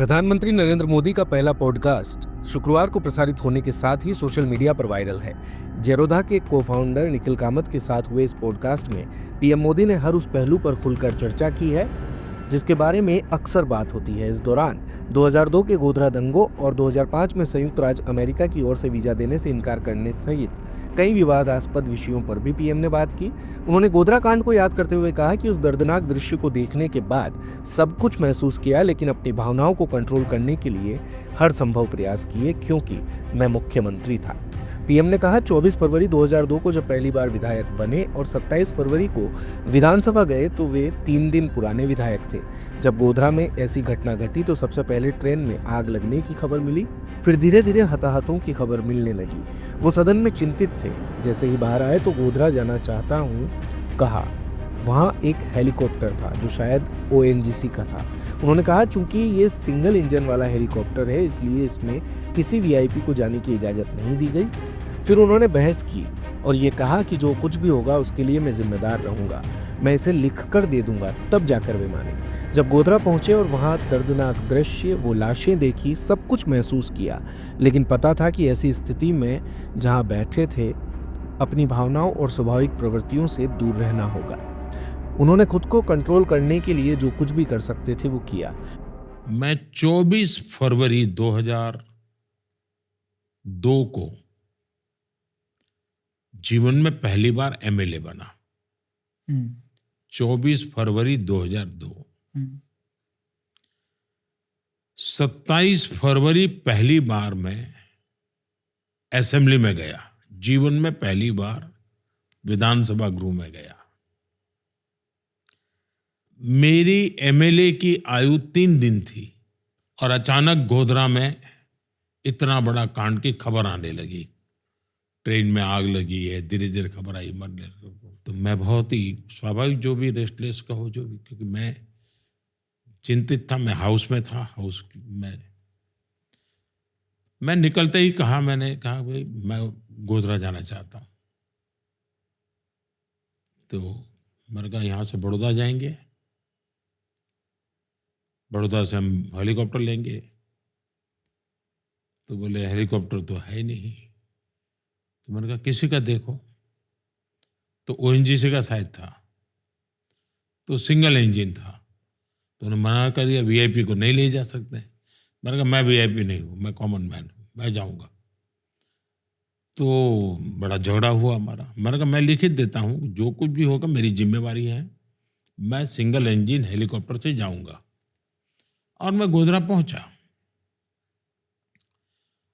प्रधानमंत्री नरेंद्र मोदी का पहला पॉडकास्ट शुक्रवार को प्रसारित होने के साथ ही सोशल मीडिया पर वायरल है। जेरोधा के को-फाउंडर निखिल कामत के साथ हुए इस पॉडकास्ट में पीएम मोदी ने हर उस पहलू पर खुलकर चर्चा की है जिसके बारे में अक्सर बात होती है। इस दौरान 2002 के गोधरा दंगों और 2005 में संयुक्त राज्य अमेरिका की ओर से वीजा देने से इनकार करने सहित कई विवादास्पद विषयों पर भी पीएम ने बात की। उन्होंने गोधरा कांड को याद करते हुए कहा कि उस दर्दनाक दृश्य को देखने के बाद सब कुछ महसूस किया, लेकिन अपनी भावनाओं को कंट्रोल करने के लिए हर संभव प्रयास किए क्योंकि मैं मुख्यमंत्री था। पीएम ने कहा 24 फरवरी 2002 को जब पहली बार विधायक बने और 27 फरवरी को विधानसभा गए तो वे 3 दिन पुराने विधायक थे। जब गोधरा में ऐसी घटना घटी तो सबसे पहले ट्रेन में आग लगने की खबर मिली, फिर धीरे धीरे हताहतों की खबर मिलने लगी। वो सदन में चिंतित थे। जैसे ही बाहर आए तो गोधरा जाना चाहता हूँ कहा। वहाँ एक हेलीकॉप्टर था जो शायद ओएनजीसी का था। उन्होंने कहा चूंकि ये सिंगल इंजन वाला हेलीकॉप्टर है इसलिए इसमें किसी वीआईपी को जाने की इजाज़त नहीं दी गई। फिर उन्होंने बहस की और ये कहा कि जो कुछ भी होगा उसके लिए मैं जिम्मेदार रहूंगा, मैं इसे लिख कर दे दूंगा, तब जाकर वे माने। जब गोधरा पहुंचे और वहां दर्दनाक दृश्य, वो लाशें देखी, सब कुछ महसूस किया, लेकिन पता था कि ऐसी स्थिति में जहां बैठे थे अपनी भावनाओं और स्वाभाविक प्रवृत्तियों से दूर रहना होगा। उन्होंने खुद को कंट्रोल करने के लिए जो कुछ भी कर सकते थे वो किया। मैं 24 फरवरी 2002 को जीवन में पहली बार एमएलए बना। 24 फरवरी 2002। 27 फरवरी पहली बार मैं असेंबली में गया। जीवन में पहली बार विधानसभा गृह में गया। मेरी एमएलए की आयु 3 दिन थी और अचानक गोधरा में इतना बड़ा कांड की खबर आने लगी। ट्रेन में आग लगी है, धीरे धीरे खबर आई मरने। तो मैं बहुत ही स्वाभाविक, जो भी रेस्टलेस कहो जो भी, क्योंकि मैं चिंतित था। मैं हाउस में था। हाउस में मैं निकलते ही मैंने कहा भाई मैं गोधरा जाना चाहता हूँ। तो मैंने कहा यहाँ से बड़ौदा जाएंगे, बड़ौदा से हम हेलीकॉप्टर लेंगे। तो बोले हेलीकॉप्टर तो है नहीं। तो मैंने कहा किसी का देखो। तो ओएनजीसी का शायद था, तो सिंगल इंजन था। तो उन्होंने मना कर दिया, वीआईपी को नहीं ले जा सकते। मैंने कहा मैं वीआईपी नहीं हूँ, मैं कॉमन मैन हूँ, मैं जाऊँगा। तो बड़ा झगड़ा हुआ हमारा। मैंने कहा मैं लिखित देता हूँ, जो कुछ भी होगा मेरी जिम्मेवारी है, मैं सिंगल इंजन हेलीकॉप्टर से जाऊँगा। और मैं गोधरा पहुँचा।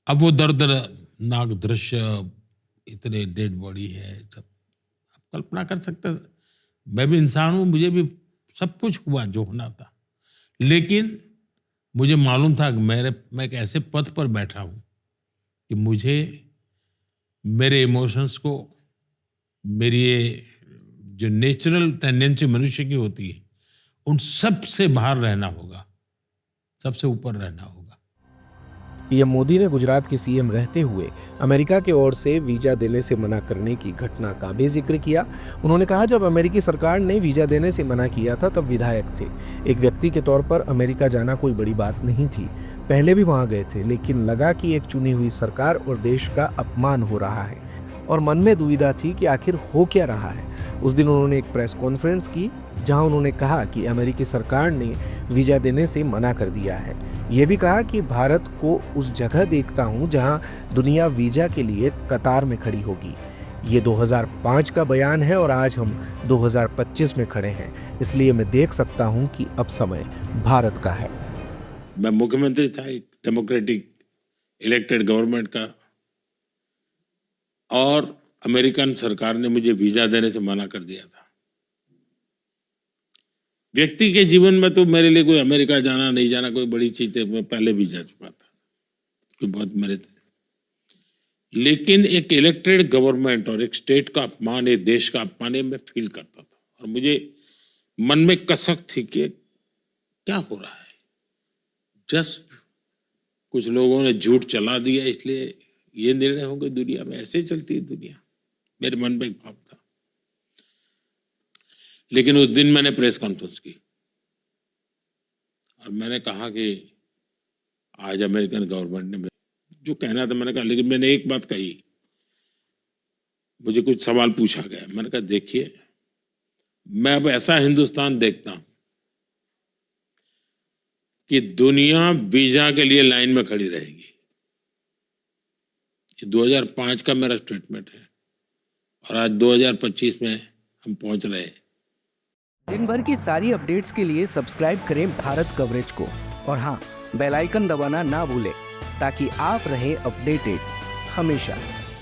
अब वो दर्दनाक दृश्य, इतने डेड बॉडी है, सब आप कल्पना कर सकते हैं। मैं भी इंसान हूँ, मुझे भी सब कुछ हुआ जो होना था, लेकिन मुझे मालूम था कि मैं एक ऐसे पद पर बैठा हूँ कि मुझे मेरे इमोशंस को, मेरी ये जो नेचुरल टेंडेंसी मनुष्य की होती है, उन सब से बाहर रहना होगा, सबसे ऊपर रहना होगा। पीएम मोदी ने गुजरात के सीएम रहते हुए अमेरिका की ओर से वीजा देने से मना करने की घटना का भी जिक्र किया। उन्होंने कहा जब अमेरिकी सरकार ने वीजा देने से मना किया था तब विधायक थे। एक व्यक्ति के तौर पर अमेरिका जाना कोई बड़ी बात नहीं थी। पहले भी वहां गए थे, लेकिन लगा कि एक चुनी हुई सरकार और देश का अपमान हो रहा है और मन में दुविधा थी कि आखिर हो क्या रहा है। उस दिन उन्होंने एक प्रेस कॉन्फ्रेंस की जहां उन्होंने कहा कि अमेरिकी सरकार ने वीजा देने से मना कर दिया है। ये भी कहा कि भारत को उस जगह देखता हूं जहां दुनिया वीजा के लिए कतार में खड़ी होगी। ये 2005 का बयान है और आज हम 2025 में खड़े हैं, इसलिए मैं देख सकता हूं कि अब समय भारत का है। मैं मुख्यमंत्री था एक डेमोक्रेटिक इलेक्टेड गवर्नमेंट का, और अमेरिकन सरकार ने मुझे वीजा देने से मना कर दिया था। व्यक्ति के जीवन में तो मेरे लिए कोई अमेरिका जाना नहीं जाना कोई बड़ी चीज है, मैं पहले भी जा चुका था, कोई बहुत मेरे थे। लेकिन एक इलेक्टेड गवर्नमेंट और एक स्टेट का अपमान, एक देश का अपमान, मैं फील करता था और मुझे मन में कसक थी कि क्या हो रहा है। जस्ट कुछ लोगों ने झूठ चला दिया, इसलिए ये निर्णय हो गए। दुनिया में ऐसे चलती है दुनिया, मेरे मन में एक भाव था। लेकिन उस दिन मैंने प्रेस कॉन्फ्रेंस की और मैंने कहा कि आज अमेरिकन गवर्नमेंट ने जो कहना था मैंने कहा, लेकिन मैंने एक बात कही, मुझे कुछ सवाल पूछा गया, मैंने कहा देखिए मैं अब ऐसा हिंदुस्तान देखता हूं कि दुनिया वीजा के लिए लाइन में खड़ी रहेगी। ये 2005 का मेरा स्टेटमेंट है और आज 2025 में हम पहुंच रहे हैं। दिन भर की सारी अपडेट्स के लिए सब्सक्राइब करें भारत कवरेज को और हाँ, बेल आइकन दबाना ना भूलें ताकि आप रहें अपडेटेड हमेशा।